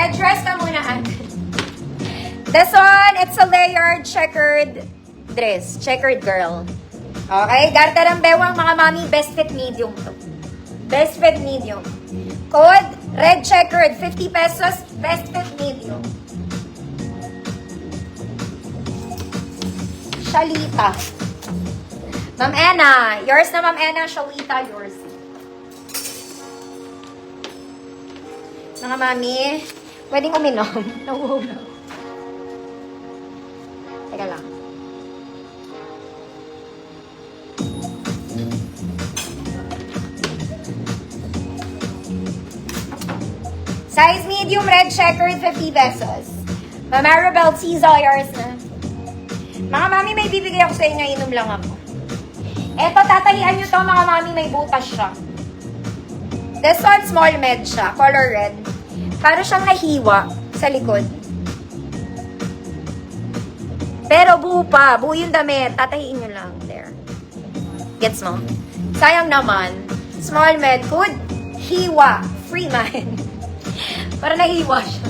Red dress ka muna, ate. This one, it's a layered checkered dress. Checkered girl. Okay, garter ang bewang mga mami, best fit medium to. Best fit medium. Code, red checkered, 50 pesos, best fit medium. Shalita. Ma'am Anna, yours na Ma'am Anna, Shalita, yours. Mga mami, pwedeng uminom. Nauuhaw. Teka lang. Size medium, red checkered, 50 pesos. Ma'am Arabelle, Tiza, yours na. Mga mami, may bibigay ako sa inyo, inom lang ako. Eto, tatahian nyo to, mga mami, may butas siya. This one, small med siya, color red. Para siyang nahiwa sa likod. Pero buo pa, buo yung damit, tatahiin nyo lang. There. Gets mo? Sayang naman. Small med, good. Hiwa. Free man. Para nahiwa siya.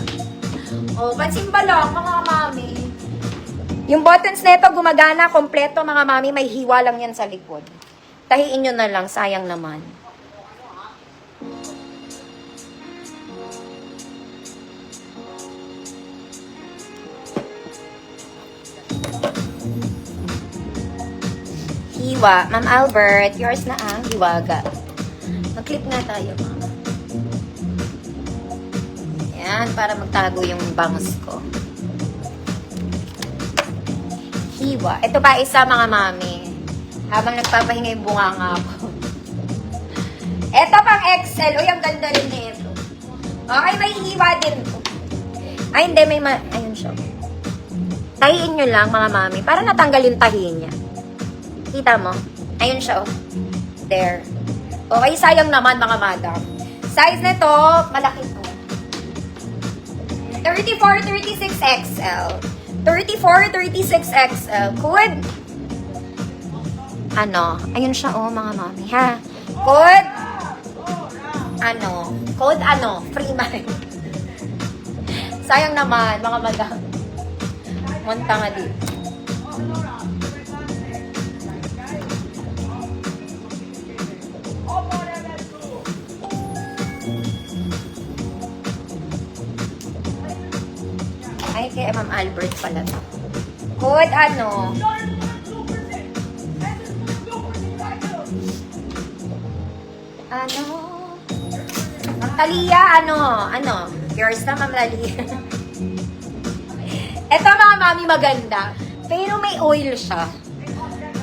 Oh, pansin ba lang, mga mami? Yung buttons nito gumagana, kompleto, mga mami, may hiwa lang yan sa likod. Tahiin nyo na lang, sayang naman. Hiwa. Ma'am Albert, yours na ang hiwaga. Mag-clip nga tayo, ma'am. Yan, para magtago yung bangus ko. Hiwa. Ito pa isa, mga mami. Habang nagpapahinga yung bunganga ko. Ito pang XL. Uy, ang ganda rin nito. Okay, may hiwa din to. Ay, hindi. Ayun siya. Tahiin nyo lang, mga mami. Para natanggal yung tahi niya. Kita mo? Ayun siya, oh. There. Okay, sayang naman, mga madam. Size nito, malaki to. 34, 36 XL. 34, 36 XL. Good. Ano? Ayun siya, oh, mga mami, ha? Good. Ano? Code ano? Free man. Sayang naman, mga madam. Munta nga dito. Ay, kay Ma'am Albert pala to. Good, ano? Ano? Ma'am Talia, ano? Yours na, Ma'am Lalia. Eto, mga mami, maganda. Pero may oil siya.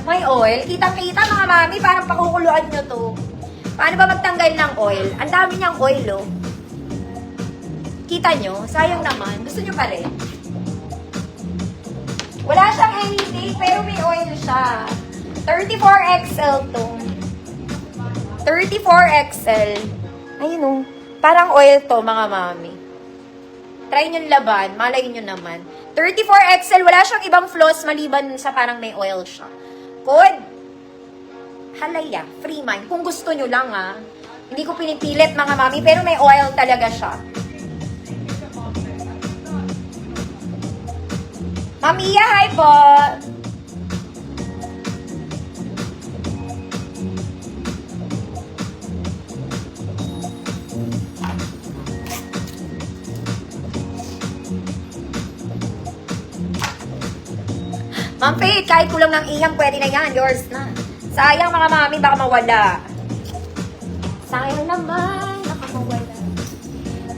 May oil. Kitang-kita, mga mami, parang pakukuluan nyo to. Paano ba magtanggal ng oil? Ang dami niyang oil, oh. Kita nyo? Sayang naman. Gusto nyo pa rin? Wala siyang anything, pero may oil siya. 34XL to. 34XL. Ayun o. Parang oil to, mga mami. Try nyo laban. Malay nyo naman. 34XL. Wala siyang ibang flaws maliban sa parang may oil siya. Good. Halaya. Free man. Kung gusto nyo lang, ha. Hindi ko pinipilit, mga mami, pero may oil talaga siya. Mamiya, hi po! Ma'am Faith, kahit kulang ng iyang, pwede na yan. Yours na. Sayang, mga mami, baka mawala. Sayang naman, baka mawala.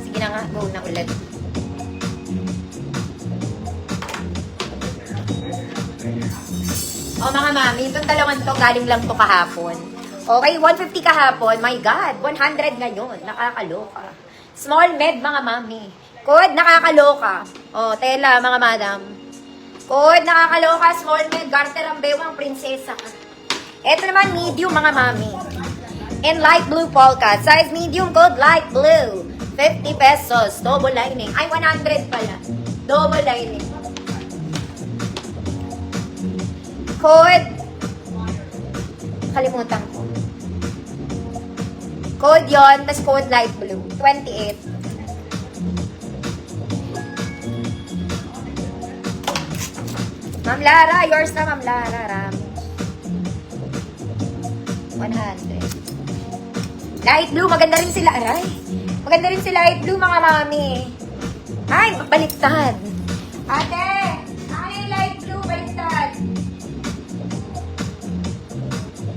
Sige na nga, go na ulit. O, mga mami, itong dalawang to, galing lang to kahapon. Okay, 150 kahapon. My God, 100 ngayon. Nakakaloka. Small med, mga mami. Code, nakakaloka. O, tela, mga madam. Code, nakakaloka. Small med, garter ang bewang prinsesa. Ito naman, medium, mga mami. In light blue polka. Size medium, code light blue. 50 pesos. Double lining. Ay, 100 pala. Double lining. Code. Kalimutan ko. Code yon, tas code light blue. 28. Ma'am Lara, yours na, Ma'am Lara. Rami. 100. Light blue, maganda rin sila. Aray. Maganda rin sila light blue, mga mami. Ay, baliktad. Ate, ano yung light blue, baliktad?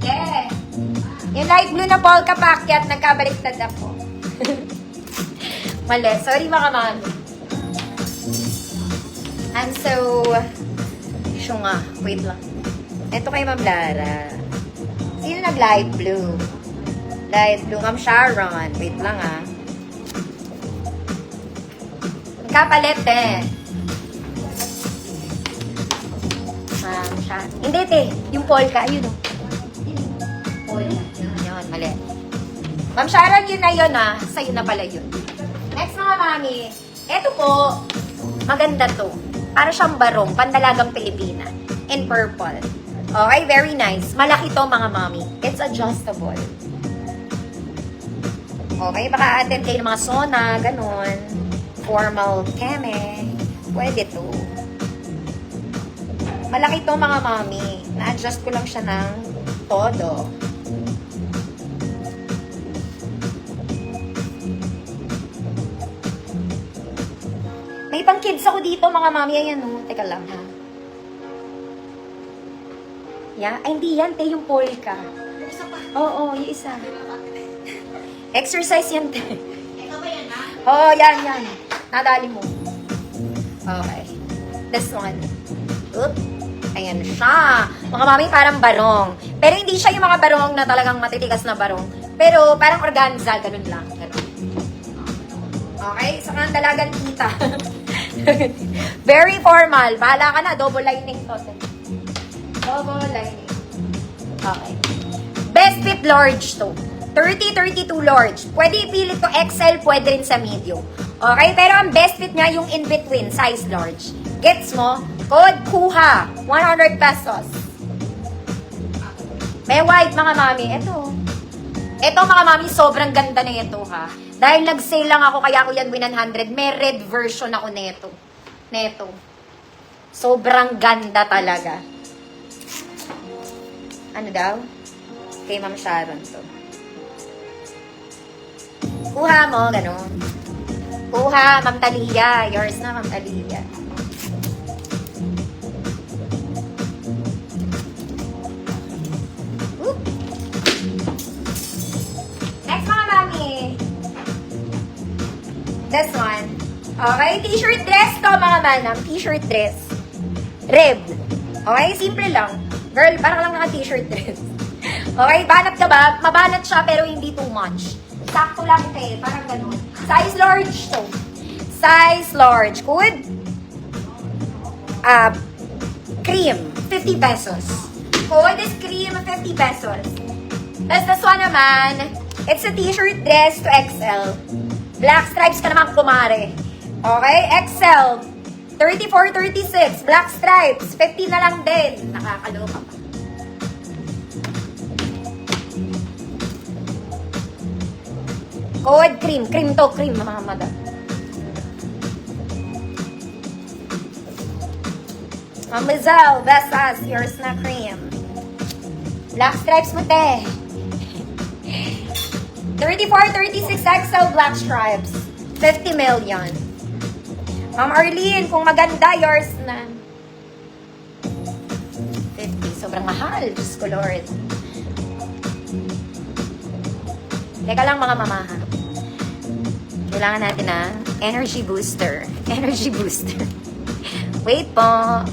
Yeah. Yung light blue na polka packet, nagkabaliktad ako. Mali. Sorry, mga mami. I'm so... Nga. Wait lang. Ito kay Ma'am Lara. Sino nag-light blue? Light blue. Ma'am Sharon. Wait lang, ah. Kapalit, eh. Ma'am Sharon. Hindi, te. Yung polka. Ayun, oh. Polka. Yun, mali. Ma'am Sharon, yun na yun, ah. Sa'yo na pala yun. Next, mga mami. Ito po. Maganda to. Para siyang barong, pandalagang Pilipina. In purple. Okay, very nice. Malaki to, mga mami. It's adjustable. Okay, baka attend kayo ng mga sauna, ganun. Formal keme. Pwede to. Malaki to, mga mami. Na-adjust ko lang siya ng todo. May pang kids ako dito, mga mami. Ayan, oh. Teka lang, ha. Yeah? Ay, hindi yan, te. Yung polka. Oo, yung isa. Exercise yan, te. Ikaw ba yan, ha? Oo, yan. Nadali mo. Okay. This one. Oop. Ayan siya. Mga mami, parang barong. Pero hindi siya yung mga barong na talagang matitigas na barong. Pero parang organza, ganun lang. Ganun. Okay? Sa mga dalagan kita. Very formal. Bahala ka na. Double lining to. Double lining. Okay. Best fit large to. 30-32 large. Pwede ipilit to XL, pwede rin sa medium. Okay? Pero ang best fit niya yung in-between, size large. Gets mo? Code KUHA. 100 pesos. May white, mga mami. Ito, mga mami, sobrang ganda na ito, ha. Dahil nag-sale lang ako, kaya ako yan 100. May red version ako neto. Sobrang ganda talaga. Ano daw? Kay Ma'am Sharon to. Kuha mo, ganun. Kuha, Ma'am Talia. Yours na, Ma'am Talia. Oop. Next, mga mami. This one. Okay, t-shirt dress to, mga manam. T-shirt dress. Red. Okay, simple lang. Girl, parang lang naka-t-shirt dress. Okay, banat ka ba? Mabanat siya pero hindi too much. Sakto lang eh, parang ganun. Size large to. Size large. Good? Cream, 50 pesos. Good is cream, 50 pesos. Tapos this one naman, it's a t-shirt dress to XL. Black stripes ka naman, kumare. Okay, XL. 34-36, black stripes. 50 na lang din. Nakakaloka pa. Code cream. Cream to, cream, mga madam. Ma'am Lizelle, that's us. Yours na cream. Black stripes mo, te. 34-36 XL black stripes. 50 million. Ma'am Arlene, kung maganda, yours na. 50. Sobrang mahal. Diyos ko, Lord. Teka lang, mga mamaha. Kailangan natin ng energy booster. Energy booster. Wait po.